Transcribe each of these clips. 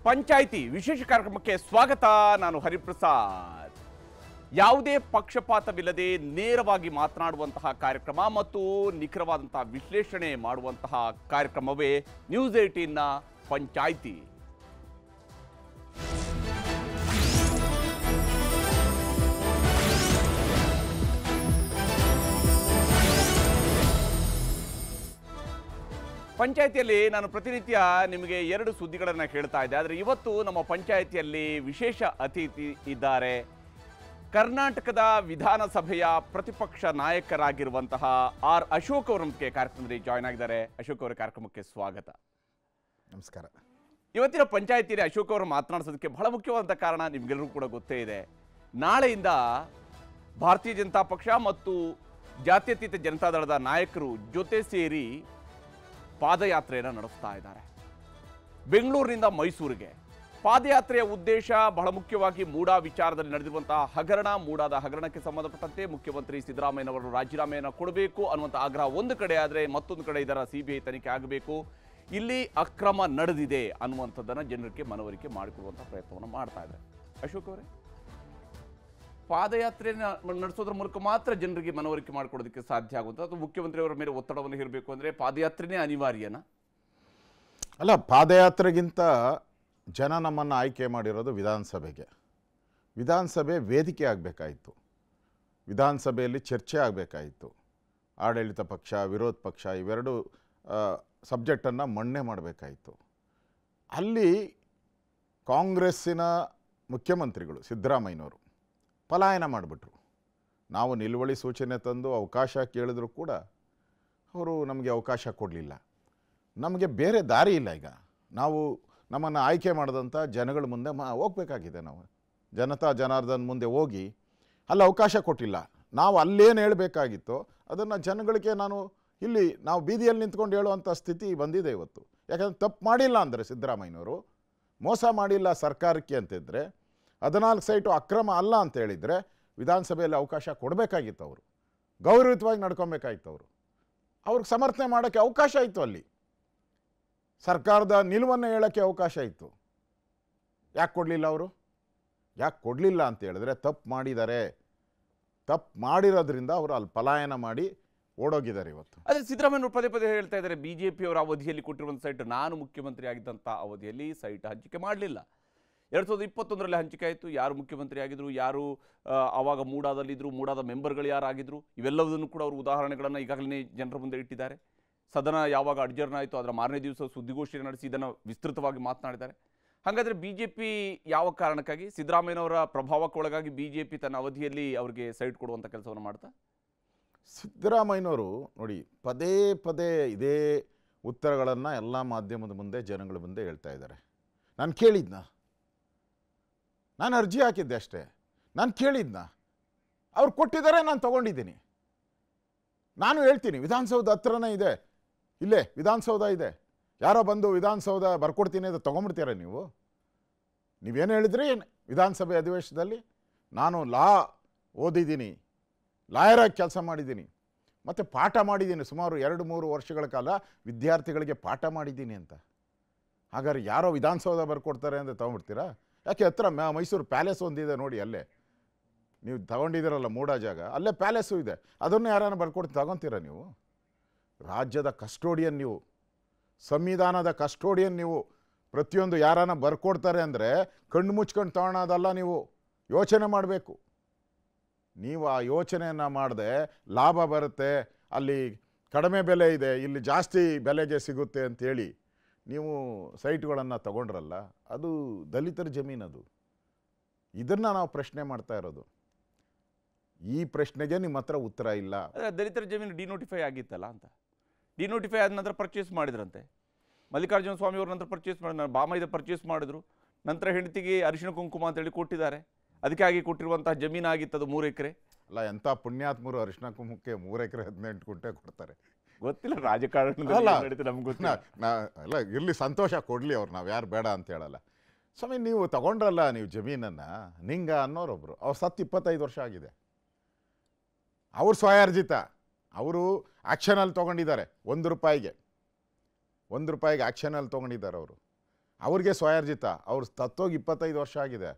ಪಂಚಾಯಿತಿ ವಿಶೇಷ ಕಾರ್ಯಕ್ರಮಕ್ಕೆ ಸ್ವಾಗತ. ನಾನು ಹರಿಪ್ರಸಾದ್. ಯಾವುದೇ ಪಕ್ಷಪಾತವಿಲ್ಲದೆ ನೇರವಾಗಿ ಮಾತನಾಡುವಂತಹ ಕಾರ್ಯಕ್ರಮ ಮತ್ತು ನಿಖರವಾದಂತಹ ವಿಶ್ಲೇಷಣೆ ಮಾಡುವಂತಹ ಕಾರ್ಯಕ್ರಮವೇ ನ್ಯೂಸ್ 18ನ ಪಂಚಾಯಿತಿ. ಪಂಚಾಯಿತಿಯಲ್ಲಿ ನಾನು ಪ್ರತಿನಿತ್ಯ ನಿಮಗೆ ಎರಡು ಸುದ್ದಿಗಳನ್ನು ಹೇಳ್ತಾ ಇದ್ದೆ. ಆದರೆ ಇವತ್ತು ನಮ್ಮ ಪಂಚಾಯಿತಿಯಲ್ಲಿ ವಿಶೇಷ ಅತಿಥಿ ಇದ್ದಾರೆ. ಕರ್ನಾಟಕದ ವಿಧಾನಸಭೆಯ ಪ್ರತಿಪಕ್ಷ ನಾಯಕರಾಗಿರುವಂತಹ ಆರ್ ಅಶೋಕ್ ಅವರು ನಮಗೆ ಕಾರ್ಯಕ್ರಮದಲ್ಲಿ ಜಾಯ್ನ್ ಆಗಿದ್ದಾರೆ. ಅಶೋಕ್ ಅವರ ಕಾರ್ಯಕ್ರಮಕ್ಕೆ ಸ್ವಾಗತ. ನಮಸ್ಕಾರ. ಇವತ್ತಿನ ಪಂಚಾಯಿತಿಯಲ್ಲಿ ಅಶೋಕ್ ಅವರು ಮಾತನಾಡಿಸೋದಕ್ಕೆ ಬಹಳ ಮುಖ್ಯವಾದಂಥ ಕಾರಣ ನಿಮಗೆಲ್ಲರೂ ಕೂಡ ಗೊತ್ತೇ ಇದೆ. ನಾಳೆಯಿಂದ ಭಾರತೀಯ ಜನತಾ ಪಕ್ಷ ಮತ್ತು ಜಾತ್ಯತೀತ ಜನತಾದಳದ ನಾಯಕರು ಜೊತೆ ಸೇರಿ ಪಾದಯಾತ್ರೆಯನ್ನು ನಡೆಸ್ತಾ ಇದ್ದಾರೆ. ಬೆಂಗಳೂರಿನಿಂದ ಮೈಸೂರಿಗೆ ಪಾದಯಾತ್ರೆಯ ಉದ್ದೇಶ ಬಹಳ ಮುಖ್ಯವಾಗಿ ಮೂಡಾ ವಿಚಾರದಲ್ಲಿ ನಡೆದಿರುವಂತಹ ಹಗರಣ, ಮೂಡಾದ ಹಗರಣಕ್ಕೆ ಸಂಬಂಧಪಟ್ಟಂತೆ ಮುಖ್ಯಮಂತ್ರಿ ಸಿದ್ದರಾಮಯ್ಯನವರು ರಾಜೀನಾಮೆಯನ್ನು ಕೊಡಬೇಕು ಅನ್ನುವಂಥ ಆಗ್ರಹ ಒಂದು ಕಡೆ ಆದರೆ, ಮತ್ತೊಂದು ಕಡೆ ಇದರ ಸಿಬಿಐ ತನಿಖೆ ಆಗಬೇಕು, ಇಲ್ಲಿ ಅಕ್ರಮ ನಡೆದಿದೆ ಅನ್ನುವಂಥದ್ದನ್ನು ಜನರಿಗೆ ಮನವರಿಕೆ ಮಾಡಿಕೊಡುವಂಥ ಪ್ರಯತ್ನವನ್ನು ಮಾಡ್ತಾ ಇದ್ದಾರೆ. ಅಶೋಕ್ ಅವರೇ, ಪಾದಯಾತ್ರೆಯನ್ನು ನಡೆಸೋದ್ರ ಮೂಲಕ ಮಾತ್ರ ಜನರಿಗೆ ಮನವರಿಕೆ ಮಾಡಿಕೊಡೋದಕ್ಕೆ ಸಾಧ್ಯ ಆಗುವಂಥ ಅಥವಾ ಮುಖ್ಯಮಂತ್ರಿಯವರ ಮೇಲೆ ಒತ್ತಡವನ್ನು ಹೇರಬೇಕು ಅಂದರೆ ಪಾದಯಾತ್ರೆನೇ ಅನಿವಾರ್ಯನಾ? ಅಲ್ಲ, ಪಾದಯಾತ್ರೆಗಿಂತ ಜನ ನಮ್ಮನ್ನು ಆಯ್ಕೆ ಮಾಡಿರೋದು ವಿಧಾನಸಭೆಗೆ. ವಿಧಾನಸಭೆ ವೇದಿಕೆ ಆಗಬೇಕಾಯಿತು, ವಿಧಾನಸಭೆಯಲ್ಲಿ ಚರ್ಚೆ ಆಗಬೇಕಾಯಿತು. ಆಡಳಿತ ಪಕ್ಷ, ವಿರೋಧ ಪಕ್ಷ ಇವೆರಡು ಸಬ್ಜೆಕ್ಟನ್ನು ಮಣ್ಣೆ ಮಾಡಬೇಕಾಯಿತು. ಅಲ್ಲಿ ಕಾಂಗ್ರೆಸ್ಸಿನ ಮುಖ್ಯಮಂತ್ರಿಗಳು ಸಿದ್ದರಾಮಯ್ಯನವರು ಪಲಾಯನ ಮಾಡಿಬಿಟ್ರು. ನಾವು ನಿಲುವಳಿ ಸೂಚನೆ ತಂದು ಅವಕಾಶ ಕೇಳಿದ್ರು ಕೂಡ ಅವರು ನಮಗೆ ಅವಕಾಶ ಕೊಡಲಿಲ್ಲ. ನಮಗೆ ಬೇರೆ ದಾರಿ ಇಲ್ಲ. ಈಗ ನಾವು ನಮ್ಮನ್ನು ಆಯ್ಕೆ ಮಾಡಿದಂಥ ಜನಗಳ ಮುಂದೆ ಹೋಗಬೇಕಾಗಿದೆ. ನಾವು ಜನತಾ ಜನಾರ್ದನ್ ಮುಂದೆ ಹೋಗಿ ಅಲ್ಲಿ ಅವಕಾಶ ಕೊಟ್ಟಿಲ್ಲ. ನಾವು ಅಲ್ಲೇನು ಹೇಳಬೇಕಾಗಿತ್ತೋ ಅದನ್ನು ಜನಗಳಿಗೆ ನಾವು ಬೀದಿಯಲ್ಲಿ ನಿಂತ್ಕೊಂಡು ಹೇಳುವಂಥ ಸ್ಥಿತಿ ಬಂದಿದೆ ಇವತ್ತು. ಯಾಕಂದರೆ ತಪ್ಪು ಮಾಡಿಲ್ಲ ಅಂದರೆ ಸಿದ್ದರಾಮಯ್ಯನವರು ಮೋಸ ಮಾಡಿಲ್ಲ ಸರ್ಕಾರಕ್ಕೆ ಅಂತಿದ್ದರೆ, 14 ಸೈಟು ಅಕ್ರಮ ಅಲ್ಲ ಅಂತ ಹೇಳಿದರೆ ವಿಧಾನಸಭೆಯಲ್ಲಿ ಅವಕಾಶ ಕೊಡಬೇಕಾಗಿತ್ತು. ಅವರು ಗೌರವಯುತವಾಗಿ ನಡ್ಕೊಬೇಕಾಗಿತ್ತು. ಅವ್ರಿಗೆ ಸಮರ್ಥನೆ ಮಾಡೋಕ್ಕೆ ಅವಕಾಶ ಇತ್ತು. ಅಲ್ಲಿ ಸರ್ಕಾರದ ನಿಲುವನ್ನು ಹೇಳೋಕ್ಕೆ ಅವಕಾಶ ಇತ್ತು. ಯಾಕೆ ಕೊಡಲಿಲ್ಲ ಅವರು? ಯಾಕೆ ಕೊಡಲಿಲ್ಲ ಅಂತ ಹೇಳಿದ್ರೆ ತಪ್ಪು ಮಾಡಿದ್ದಾರೆ. ತಪ್ಪು ಮಾಡಿರೋದ್ರಿಂದ ಅವರು ಅಲ್ಲಿ ಪಲಾಯನ ಮಾಡಿ ಓಡೋಗಿದ್ದಾರೆ ಇವತ್ತು. ಅದೇ ಸಿದ್ದರಾಮಯ್ಯ ಪದೇ ಪದೇ ಹೇಳ್ತಾ ಇದ್ದಾರೆ, ಬಿಜೆಪಿಯವರ ಅವಧಿಯಲ್ಲಿ ಕೊಟ್ಟಿರುವಂಥ ಸೈಟ್, ನಾನು ಮುಖ್ಯಮಂತ್ರಿ ಆಗಿದ್ದಂಥ ಅವಧಿಯಲ್ಲಿ ಸೈಟ್ ಹಂಚಿಕೆ ಮಾಡಲಿಲ್ಲ. 2021ರಲ್ಲಿ ಹಂಚಿಕೆ ಆಯಿತು. ಯಾರು ಮುಖ್ಯಮಂತ್ರಿ ಆಗಿದ್ರು, ಯಾರು ಆವಾಗ ಮೂಡಾದಲ್ಲಿದ್ದರು, ಮೂಡಾದ ಮೆಂಬರ್ಗಳು ಯಾರಾಗಿದ್ದರು, ಇವೆಲ್ಲವನ್ನೂ ಕೂಡ ಅವರು ಉದಾಹರಣೆಗಳನ್ನು ಈಗಾಗಲೇ ಜನರ ಮುಂದೆ ಇಟ್ಟಿದ್ದಾರೆ. ಸದನ ಯಾವಾಗ ಅಡ್ಜರ್ನ್ ಆಯಿತು ಅದರ ಮಾರನೇ ದಿವಸ ಸುದ್ದಿಗೋಷ್ಠಿ ನಡೆಸಿ ಇದನ್ನು ವಿಸ್ತೃತವಾಗಿ ಮಾತನಾಡಿದ್ದಾರೆ. ಹಾಗಾದರೆ ಬಿಜೆಪಿ ಯಾವ ಕಾರಣಕ್ಕಾಗಿ, ಸಿದ್ದರಾಮಯ್ಯನವರ ಪ್ರಭಾವಕ್ಕೊಳಗಾಗಿ ಬಿಜೆಪಿ ತನ್ನ ಅವಧಿಯಲ್ಲಿ ಅವರಿಗೆ ಸೈಟ್ ಕೊಡುವಂಥ ಕೆಲಸವನ್ನು ಮಾಡ್ತಾ? ಸಿದ್ದರಾಮಯ್ಯನವರು ನೋಡಿ ಪದೇ ಪದೇ ಇದೇ ಉತ್ತರಗಳನ್ನು ಎಲ್ಲ ಮಾಧ್ಯಮದ ಮುಂದೆ ಜನಗಳ ಮುಂದೆ ಹೇಳ್ತಾ ಇದ್ದಾರೆ. ನಾನು ಕೇಳಿದ್ನ, ನಾನು ಅರ್ಜಿ ಹಾಕಿದ್ದೆ ಅಷ್ಟೇ, ನಾನು ಕೇಳಿದ್ನ, ಅವ್ರು ಕೊಟ್ಟಿದ್ದಾರೆ, ನಾನು ತೊಗೊಂಡಿದ್ದೀನಿ. ನಾನು ಹೇಳ್ತೀನಿ, ವಿಧಾನಸೌಧ ಹತ್ರನೇ ಇದೆ, ಇಲ್ಲೇ ವಿಧಾನಸೌಧ ಇದೆ, ಯಾರೋ ಬಂದು ವಿಧಾನಸೌಧ ಬರ್ಕೊಡ್ತೀನಿ ಅಂತ ತೊಗೊಂಬಿಡ್ತೀರ ನೀವು? ನೀವೇನು ಹೇಳಿದ್ರಿ ವಿಧಾನಸಭೆ ಅಧಿವೇಶನದಲ್ಲಿ? ನಾನು ಲಾ ಓದಿದ್ದೀನಿ, ಲಾಯರಾಗಿ ಕೆಲಸ ಮಾಡಿದ್ದೀನಿ, ಮತ್ತು ಪಾಠ ಮಾಡಿದ್ದೀನಿ, ಸುಮಾರು 2-3 ವರ್ಷಗಳ ಕಾಲ ವಿದ್ಯಾರ್ಥಿಗಳಿಗೆ ಪಾಠ ಮಾಡಿದ್ದೀನಿ ಅಂತ. ಹಾಗಾದ್ರೆ ಯಾರೋ ವಿಧಾನಸೌಧ ಬರ್ಕೊಡ್ತಾರೆ ಅಂತ ತೊಗೊಂಡ್ಬಿಡ್ತೀರಾ? ಯಾಕೆ ಹತ್ರ ಮೈಸೂರು ಪ್ಯಾಲೇಸ್ ಒಂದಿದೆ ನೋಡಿ, ಅಲ್ಲೇ ನೀವು ತಗೊಂಡಿದ್ದೀರಲ್ಲ ಮೂಡಾ ಜಾಗ, ಅಲ್ಲೇ ಪ್ಯಾಲೇಸು ಇದೆ, ಅದನ್ನು ಯಾರನ್ನ ಬರ್ಕೊಡ್ತು ತಗೊತೀರ ನೀವು? ರಾಜ್ಯದ ಕಸ್ಟೋಡಿಯನ್ ನೀವು, ಸಂವಿಧಾನದ ಕಸ್ಟೋಡಿಯನ್ ನೀವು. ಪ್ರತಿಯೊಂದು ಯಾರನ್ನ ಬರ್ಕೊಡ್ತಾರೆ ಅಂದರೆ ಕಣ್ಣು ಮುಚ್ಕೊಂಡು ತಗೊಳೋದಲ್ಲ, ನೀವು ಯೋಚನೆ ಮಾಡಬೇಕು. ನೀವು ಆ ಯೋಚನೆಯನ್ನು ಮಾಡದೆ ಲಾಭ ಬರುತ್ತೆ, ಅಲ್ಲಿ ಕಡಿಮೆ ಬೆಲೆ ಇದೆ, ಇಲ್ಲಿ ಜಾಸ್ತಿ ಬೆಲೆಗೆ ಸಿಗುತ್ತೆ ಅಂಥೇಳಿ ನೀವು ಸೈಟ್ಗಳನ್ನು ತಗೊಂಡ್ರಲ್ಲ, ಅದು ದಲಿತರ ಜಮೀನದು. ಇದನ್ನು ನಾವು ಪ್ರಶ್ನೆ ಮಾಡ್ತಾ ಇರೋದು. ಈ ಪ್ರಶ್ನೆಗೆ ನಿಮ್ಮ ಹತ್ರ ಉತ್ತರ ಇಲ್ಲ. ದಲಿತರ ಜಮೀನು ಡಿನೋಟಿಫೈ ಆಗಿತ್ತಲ್ಲ ಅಂತ, ಡಿನೋಟಿಫೈ ಆದ ನಂತರ ಪರ್ಚೇಸ್ ಮಾಡಿದ್ರಂತೆ. ಮಲ್ಲಿಕಾರ್ಜುನ ಸ್ವಾಮಿ ಅವ್ರ ನಂತರ ಪರ್ಚೇಸ್ ಮಾಡಿದ್ರು, ಬಾಮೈದ ಪರ್ಚೇಸ್ ಮಾಡಿದ್ರು, ನಂತರ ಹೆಂಡತಿಗೆ ಅರಿಶಿಣ ಕುಂಕುಮ ಅಂತೇಳಿ ಕೊಟ್ಟಿದ್ದಾರೆ. ಅದಕ್ಕಾಗಿ ಕೊಟ್ಟಿರುವಂತಹ ಜಮೀನಾಗಿತ್ತು ಅದು 3 ಎಕರೆ. ಅಲ್ಲ, ಎಂಥ ಪುಣ್ಯಾತ್ಮರು ಅರಿಶಿಣ ಕುಂಕುಮಕ್ಕೆ 3 ಎಕರೆ 18 ಗುಂಟೆ ಕೊಡ್ತಾರೆ. ಗೊತ್ತಿಲ್ಲ ರಾಜಕಾರಣದಲ್ಲಿ ನಮ್ಗೆ ಗೊತ್ತಿಲ್ಲ. ಅಲ್ಲ, ಇರಲಿ, ಸಂತೋಷ ಕೊಡಲಿ ಅವ್ರು, ನಾವು ಯಾರು ಬೇಡ ಅಂತ ಹೇಳಲ್ಲ. ಸ್ವಾಮಿ, ನೀವು ತಗೊಂಡ್ರಲ್ಲ ನೀವು ಜಮೀನನ್ನು, ನಿಂಗ ಅನ್ನೋರೊಬ್ಬರು, ಅವ್ರು ಸತ್ತು 25 ವರ್ಷ ಆಗಿದೆ. ಅವ್ರು ಸ್ವಯಾರ್ಜಿತ, ಅವರು ಆ್ಯಕ್ಷನಲ್ಲಿ ತೊಗೊಂಡಿದ್ದಾರೆ. 1 ರೂಪಾಯಿಗೆ ಆ್ಯಕ್ಷನಲ್ಲಿ ತೊಗೊಂಡಿದ್ದಾರೆ ಅವರು. ಅವ್ರಿಗೆ ಸ್ವಯಾರ್ಜಿತ. ಅವ್ರು ತತ್ತೋಗಿ 25 ವರ್ಷ ಆಗಿದೆ.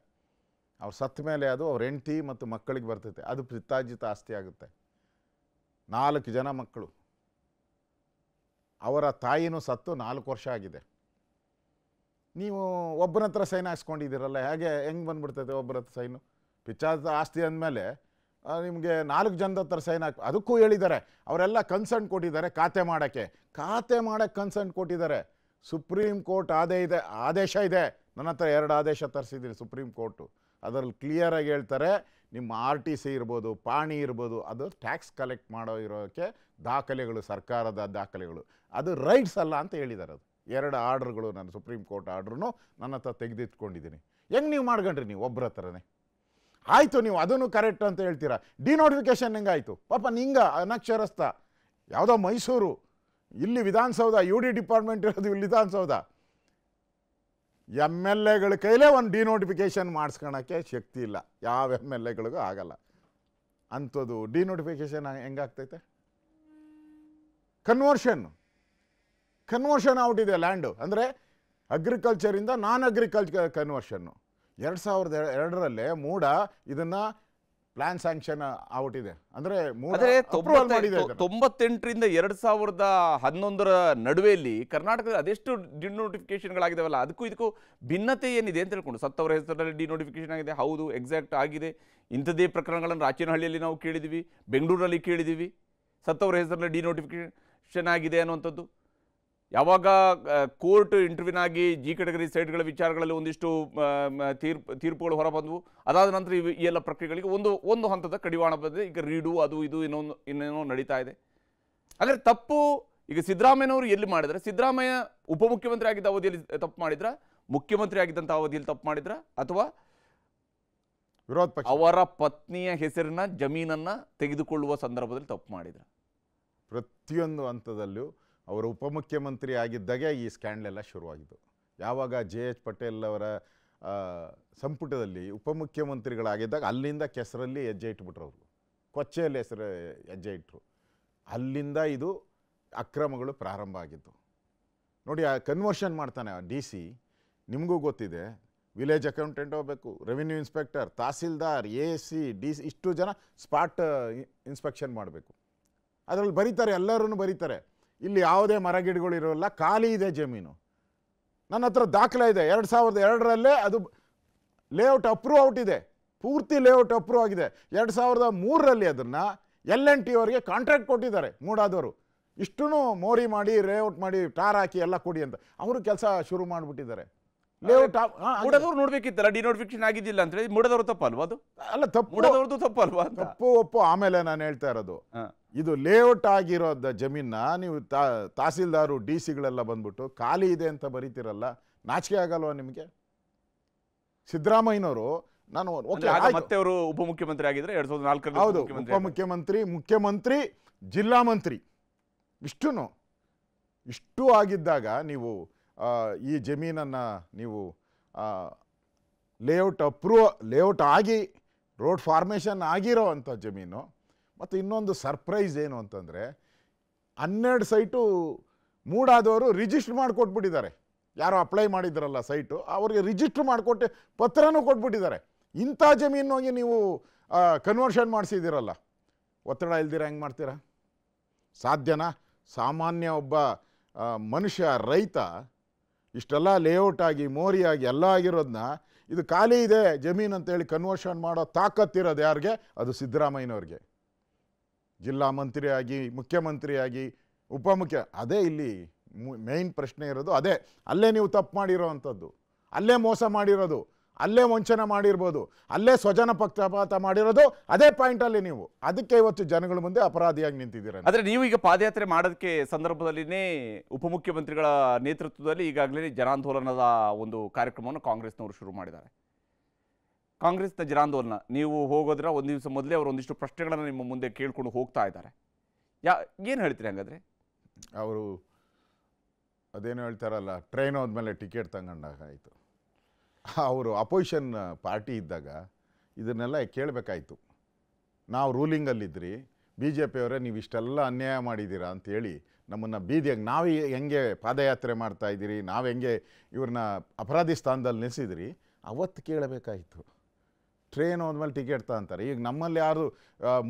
ಅವ್ರು ಸತ್ತ ಮೇಲೆ ಅದು ಅವ್ರ ಹೆಂಡತಿ ಮತ್ತು ಮಕ್ಕಳಿಗೆ ಬರ್ತೈತೆ, ಅದು ಪಿತ್ರಾರ್ಜಿತ ಆಸ್ತಿ ಆಗುತ್ತೆ. 4 ಜನ ಮಕ್ಕಳು, ಅವರ ತಾಯಿನೂ ಸತ್ತು 4 ವರ್ಷ ಆಗಿದೆ. ನೀವು ಒಬ್ಬನ ಹತ್ರ ಸೈನ್ ಹಾಕ್ಸ್ಕೊಂಡಿದ್ದೀರಲ್ಲ, ಹೆಂಗೆ ಬಂದ್ಬಿಡ್ತೈತೆ ಒಬ್ಬರ ಹತ್ರ ಸೈನು? ಪಿತ್ರಾರ್ಜಿತ ಆಸ್ತಿ ಅಂದಮೇಲೆ ನಿಮಗೆ 4 ಜನದ ಹತ್ರ ಸೈನ್ ಅದಕ್ಕೂ ಹೇಳಿದ್ದಾರೆ. ಅವರೆಲ್ಲ ಕನ್ಸರ್ಟ್ ಕೊಟ್ಟಿದ್ದಾರೆ ಖಾತೆ ಮಾಡೋಕ್ಕೆ ಕನ್ಸರ್ಟ್ ಕೊಟ್ಟಿದ್ದಾರೆ. ಸುಪ್ರೀಂ ಕೋರ್ಟ್ ಆದೇಶ ಇದೆ. ನನ್ನ ಹತ್ರ 2 ಆದೇಶ ತರಿಸಿದ್ದೀನಿ ಸುಪ್ರೀಂ ಕೋರ್ಟು. ಅದರಲ್ಲಿ ಕ್ಲಿಯರಾಗಿ ಹೇಳ್ತಾರೆ, ನಿಮ್ಮ RTC ಇರ್ಬೋದು, ಪಾಣಿ ಇರ್ಬೋದು, ಅದು ಟ್ಯಾಕ್ಸ್ ಕಲೆಕ್ಟ್ ಇರೋಕ್ಕೆ ದಾಖಲೆಗಳು, ಸರ್ಕಾರದ ದಾಖಲೆಗಳು, ಅದು ರೈಟ್ಸ್ ಅಲ್ಲ ಅಂತ ಹೇಳಿದ್ದಾರೆ. ಅದು 2 ಆರ್ಡ್ರುಗಳು, ನಾನು ಸುಪ್ರೀಂ ಕೋರ್ಟ್ ಆರ್ಡ್ರೂ ನನ್ನ ಹತ್ರ ತೆಗೆದಿಟ್ಕೊಂಡಿದ್ದೀನಿ. ಹೆಂಗೆ ನೀವು ಮಾಡ್ಕೊಂಡ್ರಿ? ನೀವು ಒಬ್ಬರ ಹತ್ರನೇ ಆಯಿತು, ನೀವು ಅದನ್ನು ಕರೆಕ್ಟ್ ಅಂತ ಹೇಳ್ತೀರಾ. ಡಿನೋಟಿಫಿಕೇಶನ್ ಹೆಂಗಾಯಿತು? ಪಾಪ ನಿಂಗ ಅನಕ್ಷರಸ್ಥ, ಯಾವುದೋ ಮೈಸೂರು, ಇಲ್ಲಿ ವಿಧಾನಸೌಧ, UD ಡಿಪಾರ್ಟ್ಮೆಂಟ್ ಇರೋದು ಇಲ್ಲಿ ವಿಧಾನಸೌಧ. MLAಗಳ ಕೈಲೇ ಒಂದು ಡಿನೋಟಿಫಿಕೇಶನ್ ಮಾಡಿಸ್ಕೊಳಕ್ಕೆ ಶಕ್ತಿ ಇಲ್ಲ, ಯಾವ MLAಗಳಿಗೂ ಆಗಲ್ಲ. ಅಂಥದ್ದು ಡಿನೋಟಿಫಿಕೇಶನ್ ಹೆಂಗಾಗ್ತೈತೆ? ಕನ್ವರ್ಷನ್ ಔಟಿದೆ ಲ್ಯಾಂಡು, ಅಂದರೆ ಅಗ್ರಿಕಲ್ಚರಿಂದ ನಾನ್ ಅಗ್ರಿಕಲ್ಚರ್ ಕನ್ವರ್ಷನ್ನು. 2002ರಲ್ಲಿ ಮೂಡ ಇದನ್ನು ಪ್ಲಾನ್ ಸ್ಯಾಂಕ್ಷನ್ ಔಟಿದೆ, ಅಂದರೆ 98ರಿಂದ 2011ರ ನಡುವೆಯಲ್ಲಿ ಕರ್ನಾಟಕದಲ್ಲಿ ಅದೆಷ್ಟು ಡಿನೋಟಿಫಿಕೇಶನ್ಗಳಾಗಿದಾವಲ್ಲ, ಅದಕ್ಕೂ ಇದಕ್ಕೂ ಭಿನ್ನತೆ ಏನಿದೆ ಅಂತ ಹೇಳ್ಕೊಂಡು. ಸತ್ತವರ ಹೆಸರಲ್ಲಿ ಡಿನೋಟಿಫಿಕೇಶನ್ ಆಗಿದೆ, ಹೌದು, ಎಕ್ಸಾಕ್ಟ್ ಆಗಿದೆ. ಇಂಥದ್ದೇ ಪ್ರಕರಣಗಳನ್ನು ರಾಚನಹಳ್ಳಿಯಲ್ಲಿ ನಾವು ಕೇಳಿದ್ದೀವಿ, ಬೆಂಗಳೂರಲ್ಲಿ ಕೇಳಿದ್ದೀವಿ, ಸತ್ತವರ ಹೆಸರಲ್ಲಿ ಡಿನೋಟಿಫಿಕೇಶನ್ ಆಗಿದೆ ಅನ್ನುವಂಥದ್ದು. ಯಾವಾಗ ಕೋರ್ಟ್ ಇಂಟರ್ವ್ಯೂನ್ ಆಗಿ ಜಿ ಕೆಟಗರಿ ಸೈಟ್ಗಳ ವಿಚಾರಗಳಲ್ಲಿ ಒಂದಿಷ್ಟು ತೀರ್ಪುಗಳು ಹೊರಬಂದವು, ಅದಾದ ನಂತರ ಈ ಎಲ್ಲ ಪ್ರಕ್ರಿಯೆಗಳಿಗೆ ಒಂದು ಹಂತದ ಕಡಿವಾಣ ಬಂದಿದೆ. ಈಗ ರೀಡು ಅದು ಇದು ಇನ್ನೇನೋ ನಡೀತಾ ಇದೆ. ಆದರೆ ತಪ್ಪು ಈಗ ಸಿದ್ದರಾಮಯ್ಯನವರು ಎಲ್ಲಿ ಮಾಡಿದ್ರೆ? ಸಿದ್ದರಾಮಯ್ಯ ಉಪಮುಖ್ಯಮಂತ್ರಿ ಆಗಿದ್ದ ಅವಧಿಯಲ್ಲಿ ತಪ್ಪು ಮಾಡಿದ್ರ, ಮುಖ್ಯಮಂತ್ರಿ ಆಗಿದ್ದಂಥ ಅವಧಿಯಲ್ಲಿ ತಪ್ಪು ಮಾಡಿದ್ರ, ಅಥವಾ ವಿರೋಧ ಪಕ್ಷ ಅವರ ಪತ್ನಿಯ ಹೆಸರಿನ ಜಮೀನನ್ನ ತೆಗೆದುಕೊಳ್ಳುವ ಸಂದರ್ಭದಲ್ಲಿ ತಪ್ಪು ಮಾಡಿದ್ರ? ಪ್ರತಿಯೊಂದು ಹಂತದಲ್ಲೂ ಅವರು ಉಪಮುಖ್ಯಮಂತ್ರಿ ಆಗಿದ್ದಾಗೆ ಈ ಸ್ಕ್ಯಾಂಡಲ್ ಎಲ್ಲ ಶುರುವಾಗಿದ್ದು. ಯಾವಾಗ JH ಪಟೇಲ್ ಅವರ ಸಂಪುಟದಲ್ಲಿ ಉಪಮುಖ್ಯಮಂತ್ರಿಗಳಾಗಿದ್ದಾಗ ಅಲ್ಲಿಂದ ಕೆಸರಲ್ಲಿ ಹೆಜ್ಜೆ ಇಟ್ಬಿಟ್ರು, ಅವರು ಕೊಚ್ಚೆಯಲ್ಲಿ ಹೆಜ್ಜೆ ಇಟ್ಟರು. ಅಲ್ಲಿಂದ ಇದು ಅಕ್ರಮಗಳು ಪ್ರಾರಂಭ ಆಗಿದ್ದು. ನೋಡಿ, ಆ ಕನ್ವರ್ಷನ್ ಮಾಡ್ತಾನೆ DC, ನಿಮಗೂ ಗೊತ್ತಿದೆ. ವಿಲೇಜ್ ಅಕೌಂಟೆಂಟ್ ಹೋಗಬೇಕು, revenue inspector, tahsildar, AC, DC, ಇಷ್ಟು ಜನ ಸ್ಪಾಟ್ ಇನ್ಸ್ಪೆಕ್ಷನ್ ಮಾಡಬೇಕು. ಅದರಲ್ಲಿ ಬರೀತಾರೆ, ಎಲ್ಲರೂ ಬರೀತಾರೆ. ಇಲ್ಲಿ ಯಾವುದೇ ಮರಗಿಡಗಳು ಇರೋಲ್ಲ, ಖಾಲಿ ಇದೆ ಜಮೀನು. ನನ್ನ ಹತ್ರ ದಾಖಲೆ ಇದೆ, 2002ರಲ್ಲೇ ಅದು ಲೇಔಟ್ ಅಪ್ರೂವ್ ಔಟ್ ಇದೆ, ಪೂರ್ತಿ ಲೇಔಟ್ ಅಪ್ರೂವ್ ಆಗಿದೆ. 2003ರಲ್ಲಿ ಅದನ್ನು L&T ಅವರಿಗೆ ಕಾಂಟ್ರಾಕ್ಟ್ ಕೊಟ್ಟಿದ್ದಾರೆ ಮೂಡಾದವರು. ಇಷ್ಟೂ ಮೋರಿ ಮಾಡಿ, ಲೇಔಟ್ ಮಾಡಿ, ಟಾರ್ ಹಾಕಿ ಎಲ್ಲ ಕೊಡಿ ಅಂತ ಅವರು ಕೆಲಸ ಶುರು ಮಾಡಿಬಿಟ್ಟಿದ್ದಾರೆ. ಲೇಔಟ್ ಮೂಡದವ್ರು ನೋಡ್ಬೇಕಿತ್ತಲ್ಲ, ಡಿನೋಟಿಫಿಕೇಶನ್ ಆಗಿದ್ದಿಲ್ಲ ಅಂತ ಹೇಳಿ. ಮೂಡದವ್ರು ತಪ್ಪಲ್ವಾ? ಅದು ಅಲ್ಲ, ತಪ್ಪು, ಮೂಡದವ್ರದ್ದು ತಪ್ಪಲ್ವಾ? ಒಪ್ಪು. ಆಮೇಲೆ ನಾನು ಹೇಳ್ತಾ ಇರೋದು, ಇದು ಲೇಔಟ್ ಆಗಿರೋದ ಜಮೀನ ನೀವು ತಹಸೀಲ್ದಾರು DC-ಗಳೆಲ್ಲ ಬಂದ್ಬಿಟ್ಟು ಖಾಲಿ ಇದೆ ಅಂತ ಬರೀತಿರಲ್ಲ, ನಾಚಿಕೆ ಆಗಲ್ವಾ ನಿಮಗೆ? ಸಿದ್ದರಾಮಯ್ಯನವರು ಮತ್ತೆ ಅವರು ಉಪಮುಖ್ಯಮಂತ್ರಿ ಆಗಿದ್ರೆ 2004ರಲ್ಲಿ. ಹೌದು, ಮುಖ್ಯಮಂತ್ರಿ, ಜಿಲ್ಲಾ ಮಂತ್ರಿ, ಇಷ್ಟು ಆಗಿದ್ದಾಗ ನೀವು ಈ ಜಮೀನನ್ನು ನೀವು ಲೇಔಟ್ ಆಗಿ ರೋಡ್ ಫಾರ್ಮೇಷನ್ ಆಗಿರೋ ಅಂಥ ಜಮೀನು. ಮತ್ತು ಇನ್ನೊಂದು ಸರ್ಪ್ರೈಸ್ ಏನು ಅಂತಂದರೆ, 12 ಸೈಟು ಮೂಡಾದವರು ರಿಜಿಸ್ಟ್ರ್ ಮಾಡಿಕೊಟ್ಬಿಟ್ಟಿದ್ದಾರೆ. ಯಾರೋ ಅಪ್ಲೈ ಮಾಡಿದ್ರಲ್ಲ ಸೈಟು, ಅವ್ರಿಗೆ ರಿಜಿಸ್ಟ್ರ್ ಮಾಡಿಕೊಟ್ಟು ಪತ್ರನೂ ಕೊಟ್ಬಿಟ್ಟಿದ್ದಾರೆ. ಇಂಥ ಜಮೀನು ಹೋಗಿ ನೀವು ಕನ್ವರ್ಷನ್ ಮಾಡಿಸಿದ್ದೀರಲ್ಲ, ಒತ್ತಡ ಇಲ್ದಿರ ಹೆಂಗೆ ಮಾಡ್ತೀರಾ? ಸಾಧ್ಯನಾ? ಸಾಮಾನ್ಯ ಒಬ್ಬ ಮನುಷ್ಯ, ರೈತ, ಇಷ್ಟೆಲ್ಲ ಲೇಔಟ್ ಆಗಿ, ಮೋರಿಯಾಗಿ ಎಲ್ಲ ಆಗಿರೋದನ್ನ ಇದು ಖಾಲಿ ಇದೆ ಜಮೀನು ಅಂತೇಳಿ ಕನ್ವರ್ಷನ್ ಮಾಡೋ ತಾಕತ್ತಿರೋದು ಯಾರಿಗೆ? ಅದು ಸಿದ್ದರಾಮಯ್ಯನವ್ರಿಗೆ. ಜಿಲ್ಲಾ ಮಂತ್ರಿಯಾಗಿ, ಮುಖ್ಯಮಂತ್ರಿಯಾಗಿ, ಅದೇ ಇಲ್ಲಿ ಮೇಯ್ನ್ ಪ್ರಶ್ನೆ ಇರೋದು. ಅಲ್ಲೇ ನೀವು ತಪ್ಪು ಮಾಡಿರೋ ಅಂಥದ್ದು, ಅಲ್ಲೇ ಮೋಸ ಮಾಡಿರೋದು, ಅಲ್ಲೇ ವಂಚನೆ ಮಾಡಿರ್ಬೋದು, ಅಲ್ಲೇ ಸ್ವಜನ ಪಕ್ಷಪಾತ ಮಾಡಿರೋದು, ಅದೇ ಪಾಯಿಂಟಲ್ಲಿ ನೀವು ಅದಕ್ಕೆ ಇವತ್ತು ಜನಗಳ ಮುಂದೆ ಅಪರಾಧಿಯಾಗಿ ನಿಂತಿದ್ದೀರ. ಆದರೆ ನೀವು ಈಗ ಪಾದಯಾತ್ರೆ ಮಾಡೋದಕ್ಕೆ ಸಂದರ್ಭದಲ್ಲಿನೇ ಉಪಮುಖ್ಯಮಂತ್ರಿಗಳ ನೇತೃತ್ವದಲ್ಲಿ ಈಗಾಗಲೇ ಜನಾಂದೋಲನದ ಒಂದು ಕಾರ್ಯಕ್ರಮವನ್ನು ಕಾಂಗ್ರೆಸ್ನವರು ಶುರು ಮಾಡಿದ್ದಾರೆ. ಕಾಂಗ್ರೆಸ್ನ ಜನಾಂದೋಲನ ನೀವು ಹೋಗೋದ್ರ ಒಂದು ದಿವಸ ಮೊದಲೇ ಅವರು ಒಂದಿಷ್ಟು ಪ್ರಶ್ನೆಗಳನ್ನು ನಿಮ್ಮ ಮುಂದೆ ಕೇಳ್ಕೊಂಡು ಹೋಗ್ತಾ ಇದ್ದಾರೆ. ಏನು ಹೇಳ್ತೀರಿ ಹಾಗಾದರೆ? ಅವರು ಅದೇನು ಹೇಳ್ತಾರಲ್ಲ, ಟ್ರೈನ್ ಹೋದ್ಮೇಲೆ ಟಿಕೆಟ್ ತಗೊಂಡಾಗ ಆಯಿತು. ಅವರು ಅಪೋಸಿಷನ್ ಪಾರ್ಟಿ ಇದ್ದಾಗ ಇದನ್ನೆಲ್ಲ ಕೇಳಬೇಕಾಯ್ತು. ನಾವು ರೂಲಿಂಗಲ್ಲಿದ್ರಿ, BJPಯವರೇ ನೀವು ಇಷ್ಟೆಲ್ಲ ಅನ್ಯಾಯ ಮಾಡಿದ್ದೀರಾ ಅಂತೇಳಿ ನಮ್ಮನ್ನು ಬೀದಿಯಾಗಿ ನಾವು ಹೆಂಗೆ ಪಾದಯಾತ್ರೆ ಮಾಡ್ತಾ ಇದ್ದೀರಿ, ನಾವು ಹೆಂಗೆ ಇವ್ರನ್ನ ಅಪರಾಧಿ ಸ್ಥಾನದಲ್ಲಿ ನಿಲ್ಲಿಸಿದ್ರಿ ಅವತ್ತು ಕೇಳಬೇಕಾಯಿತು. ಟ್ರೈನ್ ಹೋದ್ಮೇಲೆ ಟಿಕೆಟ್ ಅಂತಾರೆ. ಈಗ ನಮ್ಮಲ್ಲಿ ಯಾರು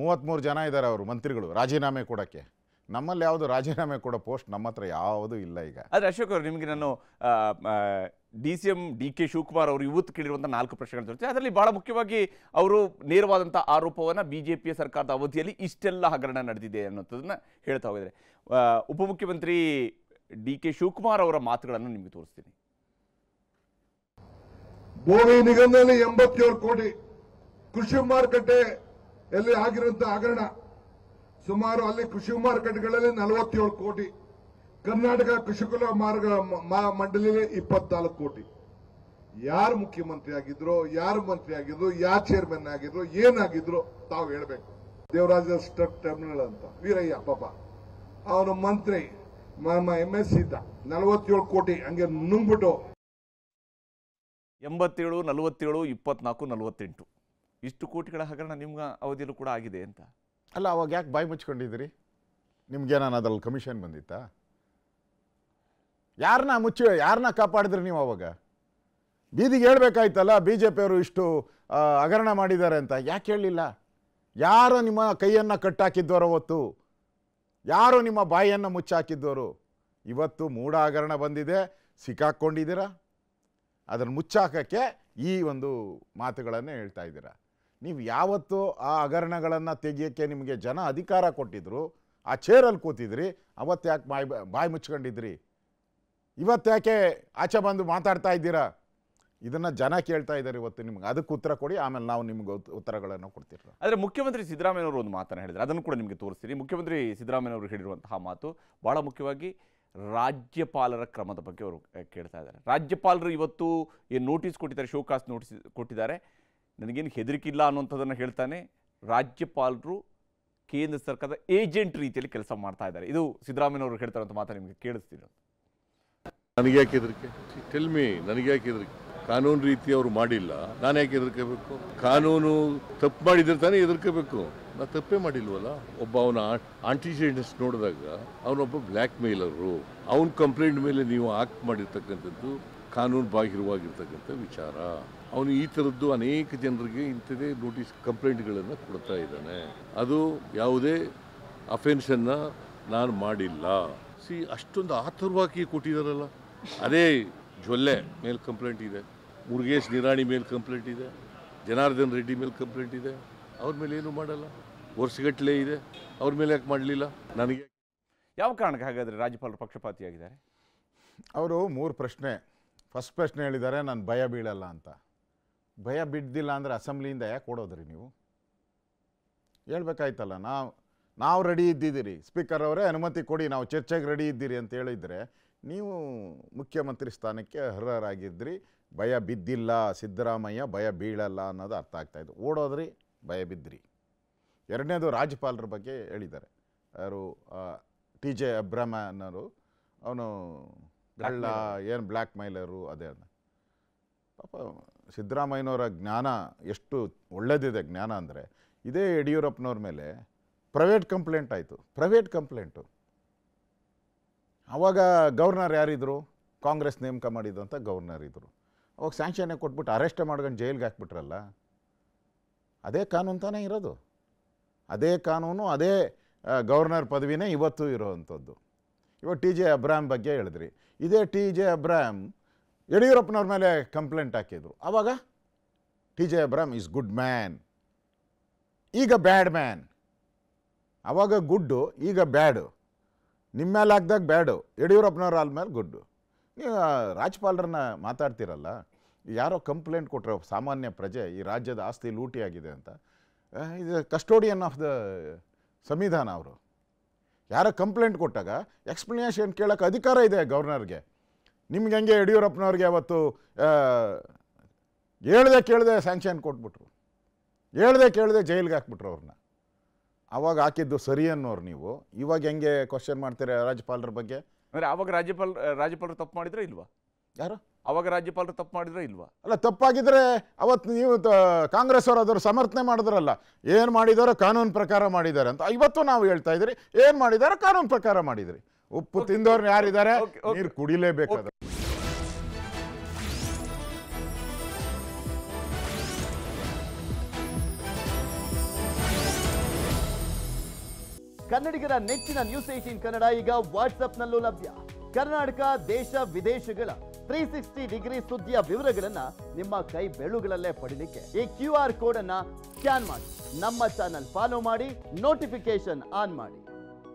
33 ಜನ ಇದ್ದಾರೆ ಅವರು ಮಂತ್ರಿಗಳು ರಾಜೀನಾಮೆ ಕೊಡೋಕ್ಕೆ. ನಮ್ಮಲ್ಲಿ ಯಾವುದು ರಾಜೀನಾಮೆ ಕೊಡೋ ಪೋಸ್ಟ್ ನಮ್ಮ ಹತ್ರ ಯಾವುದೂ ಇಲ್ಲ ಈಗ. ಆದರೆ ಅಶೋಕ್ ಅವರು, ನಿಮಗೆ ನಾನು DCM DK ಶಿವಕುಮಾರ್ ಅವರು ಇವತ್ತು ಕೇಳಿರುವಂಥ 4 ಪ್ರಶ್ನೆಗಳು ತೋರಿಸ್ತೀನಿ. ಅದರಲ್ಲಿ ಭಾಳ ಮುಖ್ಯವಾಗಿ ಅವರು ನೇರವಾದಂಥ ಆರೋಪವನ್ನು BJPಯ ಸರ್ಕಾರದ ಅವಧಿಯಲ್ಲಿ ಇಷ್ಟೆಲ್ಲ ಹಗರಣ ನಡೆದಿದೆ ಅನ್ನೋದನ್ನ ಹೇಳ್ತಾ ಹೋಗಿದ್ದಾರೆ. ಉಪಮುಖ್ಯಮಂತ್ರಿ DK ಶಿವಕುಮಾರ್ ಅವರ ಮಾತುಗಳನ್ನು ನಿಮಗೆ ತೋರಿಸ್ತೀನಿ. ಭೂಮಿ ನಿಗಮದಲ್ಲಿ 87 ಕೋಟಿ, ಕೃಷಿ ಮಾರುಕಟ್ಟೆ ಎಲ್ಲಿ ಆಗಿರುವಂತ ಹಗರಣ ಸುಮಾರು ಅಲ್ಲಿ ಕೃಷಿ ಮಾರುಕಟ್ಟೆಗಳಲ್ಲಿ 47 ಕೋಟಿ, ಕರ್ನಾಟಕ ಕೃಷಿಕುಲ ಮಾರ್ಗ ಮಂಡಳಿಯಲ್ಲಿ 24 ಕೋಟಿ. ಯಾರು ಮುಖ್ಯಮಂತ್ರಿ ಆಗಿದ್ರು, ಯಾರು ಮಂತ್ರಿ ಆಗಿದ್ರು, ಯಾರು ಚೇರ್ಮನ್ ಆಗಿದ್ರು, ಏನಾಗಿದ್ರು ತಾವು ಹೇಳ್ಬೇಕು. ದೇವರಾಜ ಸ್ಟ್ರಕ್ ಟರ್ಮಿನಲ್ ಅಂತ ವೀರಯ್ಯ ಪಾಪ ಅವನು ಮಂತ್ರಿ MSc ಇದ್ದ, 47 ಕೋಟಿ ಹಂಗೆ ನುಂಗ್ಬಿಟ್ಟು 87, 47, 24, 48 ಇಷ್ಟು ಕೋಟಿಗಳ ಹಗರಣ ನಿಮ್ಮ ಅವಧಿಯಲ್ಲೂ ಕೂಡ ಆಗಿದೆ ಅಂತ. ಅಲ್ಲ, ಅವಾಗ ಯಾಕೆ ಬಾಯಿ ಮುಚ್ಕೊಂಡಿದ್ದೀರಿ? ನಿಮ್ಗೇನಾನ ಅದ್ರಲ್ಲಿ ಕಮಿಷನ್ ಬಂದಿತ್ತಾ? ಯಾರನ್ನ ಕಾಪಾಡಿದ್ರಿ ನೀವು? ಅವಾಗ ಬೀದಿಗೆ ಹೇಳ್ಬೇಕಾಯ್ತಲ್ಲ BJPಯವರು ಇಷ್ಟು ಹಗರಣ ಮಾಡಿದ್ದಾರೆ ಅಂತ. ಯಾಕೆ ಹೇಳಲಿಲ್ಲ? ಯಾರು ನಿಮ್ಮ ಕೈಯನ್ನು ಕಟ್ಟಾಕಿದ್ದವರು ಅವತ್ತು? ಯಾರು ನಿಮ್ಮ ಬಾಯಿಯನ್ನು ಮುಚ್ಚಾಕಿದ್ದವರು? ಇವತ್ತು ಮೂಢ ಹಗರಣ ಬಂದಿದೆ, ಸಿಕ್ಕಾಕ್ಕೊಂಡಿದ್ದೀರಾ. ಅದನ್ನು ಮುಚ್ಚಾಕಕ್ಕೆ ಈ ಒಂದು ಮಾತುಗಳನ್ನೇ ಹೇಳ್ತಾ ಇದ್ದೀರಾ. ನೀವು ಯಾವತ್ತು ಆ ಹಗರಣಗಳನ್ನು ತೆಗಿಯೋಕ್ಕೆ ನಿಮಗೆ ಜನ ಅಧಿಕಾರ ಕೊಟ್ಟಿದ್ರು, ಆ ಚೇರಲ್ಲಿ ಕೂತಿದ್ರಿ, ಅವತ್ತು ಯಾಕೆ ಬಾಯಿ ಮುಚ್ಕೊಂಡಿದ್ರಿ? ಇವತ್ತು ಯಾಕೆ ಆಚೆ ಬಂದು ಮಾತಾಡ್ತಾ ಇದ್ದೀರಾ? ಇದನ್ನು ಜನ ಕೇಳ್ತಾ ಇದ್ದಾರೆ ಇವತ್ತು. ನಿಮ್ಗೆ ಅದಕ್ಕೆ ಉತ್ತರ ಕೊಡಿ, ಆಮೇಲೆ ನಾವು ನಿಮ್ಗೆ ಉತ್ತರಗಳನ್ನು ಕೊಡ್ತೀರ. ಆದರೆ ಮುಖ್ಯಮಂತ್ರಿ ಸಿದ್ದರಾಮಯ್ಯನವರು ಒಂದು ಮಾತನ್ನು ಹೇಳಿದ್ದಾರೆ, ಅದನ್ನು ಕೂಡ ನಿಮಗೆ ತೋರಿಸ್ತೀನಿ. ಮುಖ್ಯಮಂತ್ರಿ ಸಿದ್ದರಾಮಯ್ಯನವರು ಹೇಳಿರುವಂತಹ ಮಾತು ಭಾಳ ಮುಖ್ಯವಾಗಿ ರಾಜ್ಯಪಾಲರ ಕ್ರಮದ ಬಗ್ಗೆ ಅವರು ಕೇಳ್ತಾ ಇದ್ದಾರೆ. ರಾಜ್ಯಪಾಲರು ಇವತ್ತು ಏನು ನೋಟಿಸ್ ಕೊಟ್ಟಿದ್ದಾರೆ, ಶೋಕಾಸ್ ನೋಟಿಸ್ ಕೊಟ್ಟಿದ್ದಾರೆ. ನನಗೇನು ಹೆದರಿಕಿಲ್ಲ ಅನ್ನುವಂಥದ್ದನ್ನು ಹೇಳ್ತಾನೆ. ರಾಜ್ಯಪಾಲರು ಕೇಂದ್ರ ಸರ್ಕಾರದ ಏಜೆಂಟ್ ರೀತಿಯಲ್ಲಿ ಕೆಲಸ ಮಾಡ್ತಾ ಇದ್ದಾರೆ. ಇದು ಸಿದ್ದರಾಮಯ್ಯನವರು ಹೇಳ್ತಾರಂತ ಮಾತು ನಿಮಗೆ ಕೇಳಿಸ್ತೀನಿ. ನನಗೆ ಯಾಕೆ ಹೆದರಿಕೆ? ಟೆಲ್ ಮೀ, ನನಗೆ ಯಾಕೆ ಹೆದರಿಕೆ? ಕಾನೂನು ರೀತಿ ಅವರು ಮಾಡಿಲ್ಲ, ನಾನು ಯಾಕೆ ಹೆದರ್ಕೋಬೇಕು? ಕಾನೂನು ತಪ್ಪು ಮಾಡಿದ್ರೆ ತಾನೇ ಹೆದರ್ಕೋಬೇಕು. ನಾ ತಪ್ಪೇ ಮಾಡಿಲ್ವಲ್ಲ. ಒಬ್ಬ ಅವನ ಆಂಟಿಜೆಂಟ್ಸ್ ನೋಡಿದಾಗ ಅವನೊಬ್ಬ ಬ್ಲ್ಯಾಕ್ ಮೇಲರು. ಅವನ ಕಂಪ್ಲೇಂಟ್ ಮೇಲೆ ನೀವು ಆಕ್ಟ್ ಮಾಡಿರ್ತಕ್ಕಂಥದ್ದು ಕಾನೂನು ಬಾಹಿರವಾಗಿರ್ತಕ್ಕಂಥ ವಿಚಾರ. ಅವನು ಈ ಥರದ್ದು ಅನೇಕ ಜನರಿಗೆ ಇಂಥದೇ ನೋಟಿಸ್ ಕಂಪ್ಲೇಂಟ್ಗಳನ್ನು ಕೊಡ್ತಾ ಇದ್ದಾನೆ. ಅದು ಯಾವುದೇ ಅಫೆನ್ಸನ್ನು ನಾನು ಮಾಡಿಲ್ಲ. ಅಷ್ಟೊಂದು ಆತುರವಾಗಿ ಕೊಟ್ಟಿದ್ದಾರಲ್ಲ. ಅದೇ ಜೊಲ್ಲೆ ಮೇಲೆ ಕಂಪ್ಲೇಂಟ್ ಇದೆ, ಮುರುಗೇಶ್ ನಿರಾಣಿ ಮೇಲೆ ಕಂಪ್ಲೇಂಟ್ ಇದೆ, ಜನಾರ್ದನ್ ರೆಡ್ಡಿ ಮೇಲೆ ಕಂಪ್ಲೇಂಟ್ ಇದೆ. ಅವ್ರ ಮೇಲೆ ಏನು ಮಾಡಲ್ಲ, ವರ್ಷಗಟ್ಟಲೆ ಇದೆ. ಅವ್ರ ಮೇಲೆ ಯಾಕೆ ಮಾಡಲಿಲ್ಲ? ನನಗೆ ಯಾವ ಕಾರಣಕ್ಕೆ ಹಾಗಾದರೆ ರಾಜ್ಯಪಾಲರು ಪಕ್ಷಪಾತಿಯಾಗಿದ್ದಾರೆ? ಅವರು 3 ಪ್ರಶ್ನೆ. ಫಸ್ಟ್ ಪ್ರಶ್ನೆ ಹೇಳಿದ್ದಾರೆ, ನಾನು ಭಯ ಬೀಳಲ್ಲ ಅಂತ. ಭಯ ಬಿಡ್ದಿಲ್ಲ ಅಂದರೆ ಅಸೆಂಬ್ಲಿಯಿಂದ ಯಾಕೆ ಕೊಡೋದ್ರಿ ನೀವು? ಹೇಳ್ಬೇಕಾಯ್ತಲ್ಲ, ನಾವು ರೆಡಿ ಇದ್ದಿದ್ದೀರಿ, ಸ್ಪೀಕರ್ ಅವರೇ ಅನುಮತಿ ಕೊಡಿ, ನಾವು ಚರ್ಚೆಗೆ ರೆಡಿ ಇದ್ದೀರಿ ಅಂತ ಹೇಳಿದರೆ ನೀವು ಮುಖ್ಯಮಂತ್ರಿ ಸ್ಥಾನಕ್ಕೆ ಅರ್ಹರಾಗಿದ್ರಿ. ಭಯ ಬಿದ್ದಿಲ್ಲ, ಸಿದ್ದರಾಮಯ್ಯ ಭಯ ಬೀಳಲ್ಲ ಅನ್ನೋದು ಅರ್ಥ ಆಗ್ತಾಯಿತ್ತು. ಓಡೋದ್ರಿ, ಭಯ ಬಿದ್ದಿರಿ. ಎರಡನೇದು ರಾಜ್ಯಪಾಲರ ಬಗ್ಗೆ ಹೇಳಿದ್ದಾರೆ. ಯಾರು TJ ಅಬ್ರಾಹ್ಮ ಅನ್ನೋರು, ಅವನು ಕಳ್ಳ, ಏನು ಬ್ಲ್ಯಾಕ್ ಮೈಲರು, ಅದೇ ಪಾಪ ಸಿದ್ದರಾಮಯ್ಯನವರ ಜ್ಞಾನ ಎಷ್ಟು ಒಳ್ಳೆಯದಿದೆ. ಜ್ಞಾನ ಅಂದರೆ ಇದೇ ಯಡಿಯೂರಪ್ಪನವ್ರ ಮೇಲೆ ಪ್ರೈವೇಟ್ ಕಂಪ್ಲೇಂಟ್ ಆಯಿತು. Private complaint. ಆವಾಗ ಗವರ್ನರ್ ಯಾರಿದ್ರು? ಕಾಂಗ್ರೆಸ್ ನೇಮಕ ಮಾಡಿದಂಥ ಗವರ್ನರ್ ಇದ್ದರು. ಅವಾಗ ಸ್ಯಾಂಕ್ಷನ್ನೇ ಕೊಟ್ಬಿಟ್ಟು ಅರೆಸ್ಟೇ ಮಾಡ್ಕೊಂಡು ಜೈಲಿಗೆ ಹಾಕ್ಬಿಟ್ರಲ್ಲ. ಅದೇ ಕಾನೂನು ತಾನೇ ಇರೋದು. ಅದೇ ಕಾನೂನು, ಅದೇ ಗವರ್ನರ್ ಪದವಿನೇ ಇವತ್ತು ಇರೋವಂಥದ್ದು. ಇವಾಗ TJ ಅಬ್ರಾಹಂ ಬಗ್ಗೆ ಹೇಳಿದ್ರಿ. ಇದೇ TJ ಅಬ್ರಾಹಂ ಯಡಿಯೂರಪ್ಪನವ್ರ ಮೇಲೆ ಕಂಪ್ಲೇಂಟ್ ಹಾಕಿದ್ರು. ಆವಾಗ TJ Abraham is good man, ಈಗ ಬ್ಯಾಡ್ ಮ್ಯಾನ್. ಆವಾಗ ಗುಡ್ಡು, ಈಗ ಬ್ಯಾಡು. ನಿಮ್ಮ ಮೇಲೆ ಹಾಕ್ದಾಗ ಬ್ಯಾಡು, ಯಡಿಯೂರಪ್ಪನವ್ರ ಆದ್ಮೇಲೆ ಗುಡ್ಡು. ನೀವು ರಾಜ್ಯಪಾಲರನ್ನ ಮಾತಾಡ್ತಿರಲ್ಲ. ಯಾರೋ ಕಂಪ್ಲೇಂಟ್ ಕೊಟ್ಟರೆ ಸಾಮಾನ್ಯ ಪ್ರಜೆ, ಈ ರಾಜ್ಯದ ಆಸ್ತಿ ಲೂಟಿಯಾಗಿದೆ ಅಂತ. ಇದು ಕಸ್ಟೋಡಿಯನ್ ಆಫ್ ದ ಸಂವಿಧಾನ. ಅವರು ಯಾರೋ ಕಂಪ್ಲೇಂಟ್ ಕೊಟ್ಟಾಗ ಎಕ್ಸ್ಪ್ಲನೇಷನ್ ಕೇಳೋಕ್ಕೆ ಅಧಿಕಾರ ಇದೆ ಗವರ್ನರ್ಗೆ. ನಿಮ್ಗೆ ಹೆಂಗೆ ಯಡಿಯೂರಪ್ಪನವ್ರಿಗೆ ಅವತ್ತು ಹೇಳ್ದೆ ಕೇಳದೆ ಸ್ಯಾಂಕ್ಷನ್ ಕೊಟ್ಬಿಟ್ರು, ಹೇಳ್ದೆ ಕೇಳದೆ ಜೈಲಿಗೆ ಹಾಕ್ಬಿಟ್ರು ಅವ್ರನ್ನ. ಆವಾಗ ಹಾಕಿದ್ದು ಸರಿ ಅನ್ನೋರು ನೀವು. ಇವಾಗ ಹೆಂಗೆ ಕ್ವಶನ್ ಮಾಡ್ತೀರಾ ರಾಜ್ಯಪಾಲರ ಬಗ್ಗೆ? ಅಂದರೆ ಆವಾಗ ರಾಜ್ಯಪಾಲರು ತಪ್ಪು ಮಾಡಿದ್ರೆ ಇಲ್ವಾ? ಯಾರು? ಅವಾಗ ರಾಜ್ಯಪಾಲರು ತಪ್ಪು ಮಾಡಿದ್ರೆ ಇಲ್ವಾ? ಅಲ್ಲ, ತಪ್ಪಾಗಿದ್ರೆ ಅವತ್ತು ನೀವು ಕಾಂಗ್ರೆಸ್ ಅವರು ಅದರ ಸಮರ್ಥನೆ ಮಾಡಿದ್ರಲ್ಲ, ಏನು ಮಾಡಿದಾರೋ ಕಾನೂನು ಪ್ರಕಾರ ಮಾಡಿದ್ದಾರೆ ಅಂತ. ಇವತ್ತು ನಾವು ಹೇಳ್ತಾ ಇದ್ರಿ ಏನು ಮಾಡಿದಾರೋ ಕಾನೂನು ಪ್ರಕಾರ ಮಾಡಿದ್ರಿ. ಉಪ್ಪು ತಿಂದವ್ರನ್ನ ಯಾರಿದ್ದಾರೆ, ನೀರು ಕುಡಿಲೇಬೇಕಾದ. ಕನ್ನಡಿಗರ ನೆಚ್ಚಿನ ನ್ಯೂಸ್ 18 ಕನ್ನಡ ಈಗ ವಾಟ್ಸ್ಆಪ್ನಲ್ಲೂ ಲಭ್ಯ. ಕರ್ನಾಟಕ, ದೇಶ ವಿದೇಶಗಳ 360 ಡಿಗ್ರಿ ಸುದ್ದಿಯ ವಿವರಗಳನ್ನ ನಿಮ್ಮ ಕೈ ಬೆರಳುಗಳಲ್ಲೇ ಪಡಿಲಿಕ್ಕೆ ಈ QR ಕೋಡ್ ಅನ್ನ ಸ್ಕ್ಯಾನ್ ಮಾಡಿ, ನಮ್ಮ ಚಾನಲ್ ಫಾಲೋ ಮಾಡಿ, ನೋಟಿಫಿಕೇಶನ್ ಆನ್ ಮಾಡಿ.